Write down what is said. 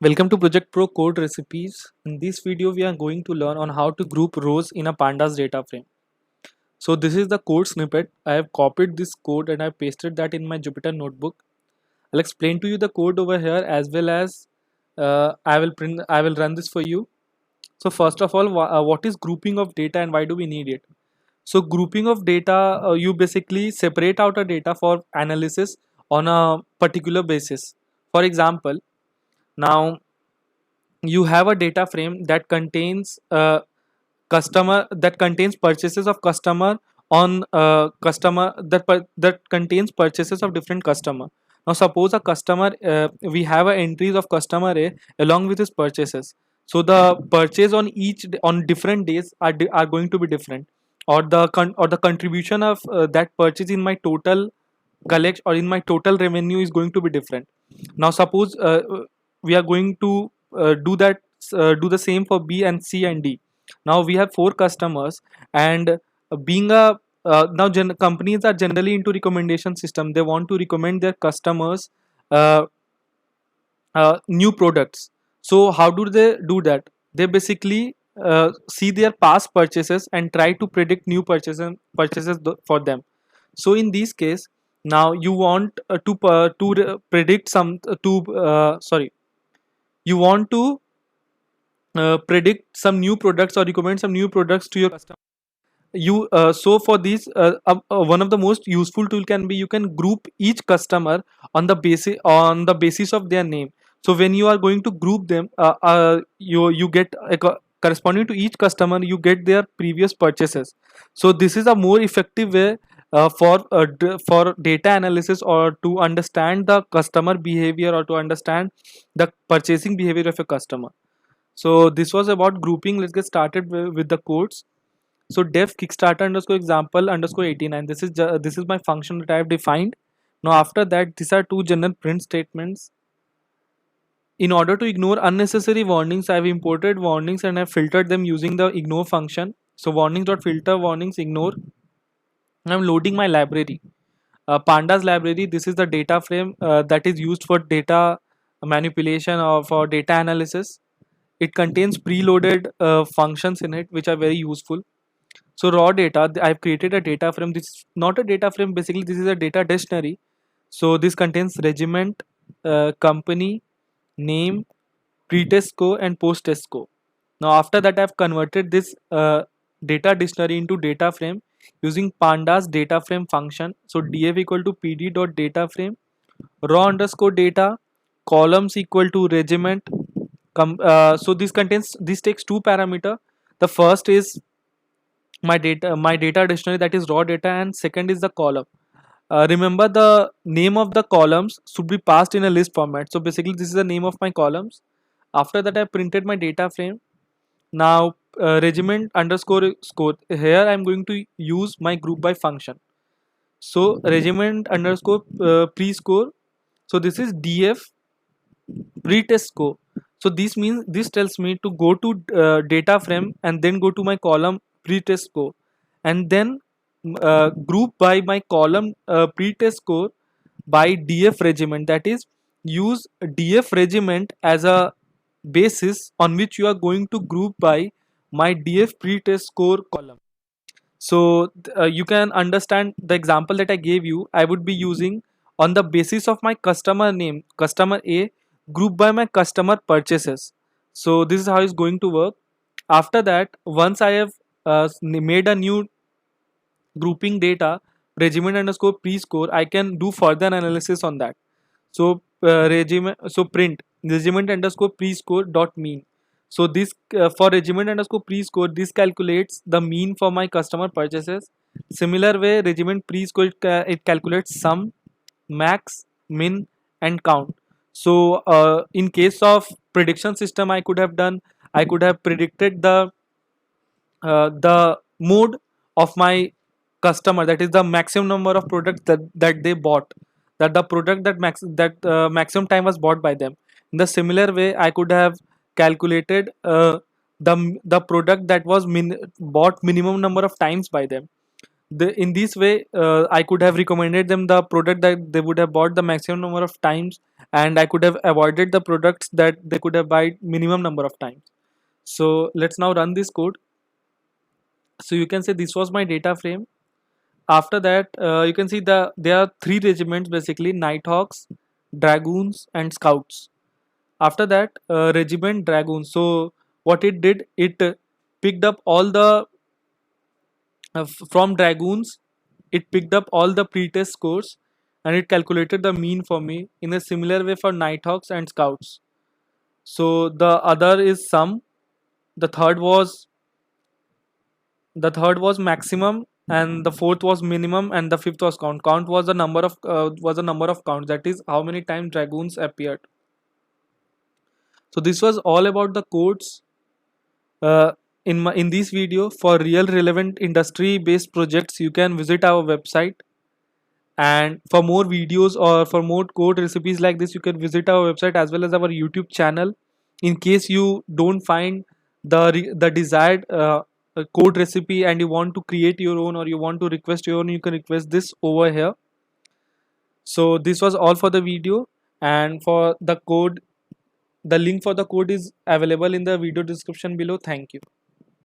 Welcome to Project Pro Code Recipes. In this video, we are going to learn on how to group rows in a pandas data frame. So this is the code snippet. I have copied this code and I pasted that in my Jupyter notebook. I'll explain to you the code over here as well as I will run this for you. So first of all, what is grouping of data and why do we need it? So grouping of data, you basically separate out a data for analysis on a particular basis. For example, now you have a data frame that contains customer that contains purchases of customer on customer that contains purchases of different customer. Now suppose a customer, we have a entries of customer A along with his purchases. So the purchase on on different days are going to be different, or the contribution of that purchase in my total collect or in my total revenue is going to be different. Now suppose we are going to do the same for B and C and D. Now we have four customers, and being a companies are generally into recommendation system. They want to recommend their customers uh, new products. So how do they do that? They basically see their past purchases and try to predict new purchases for them. So in this case, now you want predict some to sorry you want to predict some new products or recommend some new products to your customer. You so for these one of the most useful tool can be, you can group each customer on the basis of their name. So when you are going to group them, you get corresponding to each customer, you get their previous purchases. So this is a more effective way for data analysis, or to understand the customer behavior, or to understand the purchasing behavior of a customer. So this was about grouping. Let's get started with the codes. So def kickstarter underscore example underscore 89. This is my function that I have defined. Now after that, these are two general print statements. In order to ignore unnecessary warnings, I have imported warnings and I have filtered them using the ignore function. So warnings.filter warnings ignore. I'm loading my library. Pandas library. This is the data frame that is used for data manipulation or for data analysis. It contains preloaded functions in it which are very useful. So raw data, I've created a data frame. This is not a data frame, basically this is a data dictionary. So this contains regiment, company, name, pre-test score and post-test score. Now after that, I've converted this data dictionary into data frame using pandas data frame function. So df equal to pd dot data frame, raw underscore data, columns equal to regiment. So this takes two parameter. The first is my data dictionary, that is raw data, and second is the column. Remember, the name of the columns should be passed in a list format. So basically this is the name of my columns. After that, I printed my data frame. Now regiment underscore score, here I'm going to use my group by function. So regiment underscore pre-score, so this is df pre-test score. So this tells me to go to data frame and then go to my column pre-test score, and then group by my column pre-test score by df regiment. That is, use df regiment as a basis on which you are going to group by my df pre-test score column. So you can understand the example that I gave you. I would be using on the basis of my customer name, customer A, group by my customer purchases. So this is how it's going to work. After that, once I have made a new grouping data, regiment underscore pre-score, I can do further analysis on that. So print regiment underscore pre-score dot mean. So this for regiment underscore pre-score, this calculates the mean for my customer purchases. Similar way, regiment pre-score, it calculates sum, max, min and count. So in case of prediction system, I could have predicted the mode of my customer, that is the maximum number of products that they bought, that the product that maximum time was bought by them. In the similar way, I could have calculated the product that was bought minimum number of times by them. In this way, I could have recommended them the product that they would have bought the maximum number of times and I could have avoided the products that they could have buy minimum number of times. So let's now run this code. So you can say this was my data frame. After that, you can see there are three regiments basically: Nighthawks, Dragoons, and Scouts. After that, regiment Dragoons. So what it did, it picked up all the from Dragoons. It picked up all the pre-test scores and it calculated the mean for me in a similar way for Nighthawks and Scouts. So the other is sum. The third was maximum, and the fourth was minimum, and the fifth was count. Count was the number of counts, that is how many times dragoons appeared. So this was all about the codes in this video. For real relevant industry based projects, you can visit our website, and for more videos or for more code recipes like this, you can visit our website as well as our YouTube channel. In case you don't find the desired code recipe and you want to create your own or you want to request your own, you can request this over here. So this was all for the video, and for the code, the link for the code is available in the video description below. Thank you.